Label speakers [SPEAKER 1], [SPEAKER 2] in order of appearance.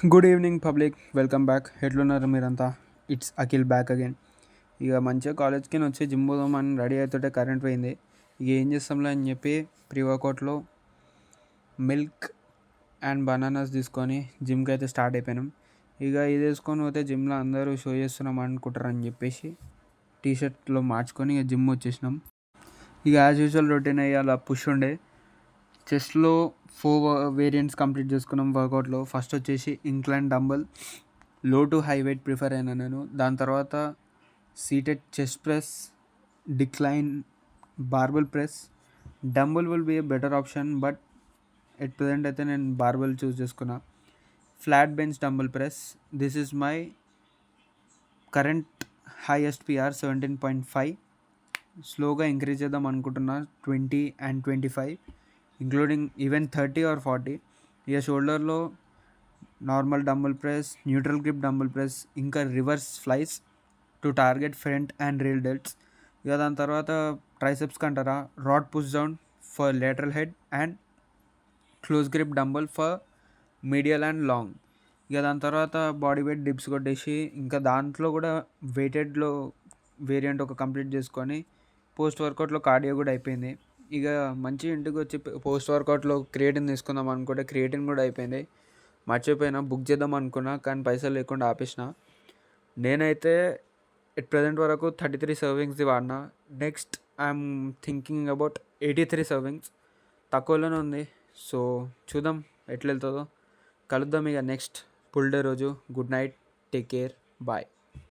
[SPEAKER 1] Good evening public, welcome back. ఎట్లున్నారు మీరంతా? It's Akhil back again. ఇక మంచిగా కాలేజ్కి వచ్చి జిమ్ పోదామని రెడీ అవుతుంటే కరెంట్ పోయింది. ఇక ఏం చేస్తాంలే అని చెప్పి ప్రీ వర్కౌట్లో మిల్క్ అండ్ బనానాస్ తీసుకొని జిమ్కి అయితే స్టార్ట్ అయిపోయినాం. ఇక ఇది వేసుకొని పోతే జిమ్లో అందరూ షో చేస్తున్నాం అనుకుంటారని చెప్పేసి టీషర్ట్లో మార్చుకొని ఇక జిమ్ వచ్చేసినాం. ఇక యాజ్ యూజువల్ రొటీన్ అయ్యి పుష్ ఉండే చెస్ట్లో 4 వేరియంట్స్ కంప్లీట్ చేసుకున్నాం వర్కౌట్లో. ఫస్ట్ వచ్చేసి incline dumbbell, low to high weight prefer అయినా నేను. దాని తర్వాత seated chest press, decline barbell press. Dumbbell will be a better option, but at present అయితే నేను బార్బెల్ చూస్ చేసుకున్నా. Flat bench dumbbell press, this is my current highest PR 17.5. స్లోగా increase చేద్దాం అనుకుంటున్నా 20 and 25, ఇంక్లూడింగ్ ఈవెన్ 30 or 40. ఇక షోల్డర్లో normal dumbbell press, neutral grip dumbbell press, ఇంకా reverse flies to target front and rear delts. ఇక దాని తర్వాత ట్రైసెప్స్కి అంటారా, rod push down for lateral head and close grip dumbbell for medial and long. ఇక దాని తర్వాత బాడీ వెయిట్ డిప్స్ కొట్టేసి ఇంకా దాంట్లో కూడా వెయిటెడ్లో వేరియంట్ ఒక కంప్లీట్ చేసుకొని పోస్ట్ వర్కౌట్లో కార్డియో కూడా అయిపోయింది. ఇక మంచి ఇంటికి వచ్చి పోస్ట్ వర్కౌట్లో క్రియేటిన్ తీసుకుందాం అనుకుంటే క్రియేటిన్ కూడా అయిపోయింది. మర్చిపోయినా, బుక్ చేద్దాం అనుకున్నా కానీ పైసలు లేకుండా ఆపేసిన. నేనైతే ఎట్ ప్రజెంట్ వరకు 33 సర్వింగ్స్ది వాడినా. Next I'm thinking about 83 servings. తక్కువలోనే ఉంది. సో చూద్దాం ఎట్లా వెళ్తుందో. కలుద్దాం ఇక నెక్స్ట్ పుల్ డే రోజు. Good night, take care, bye.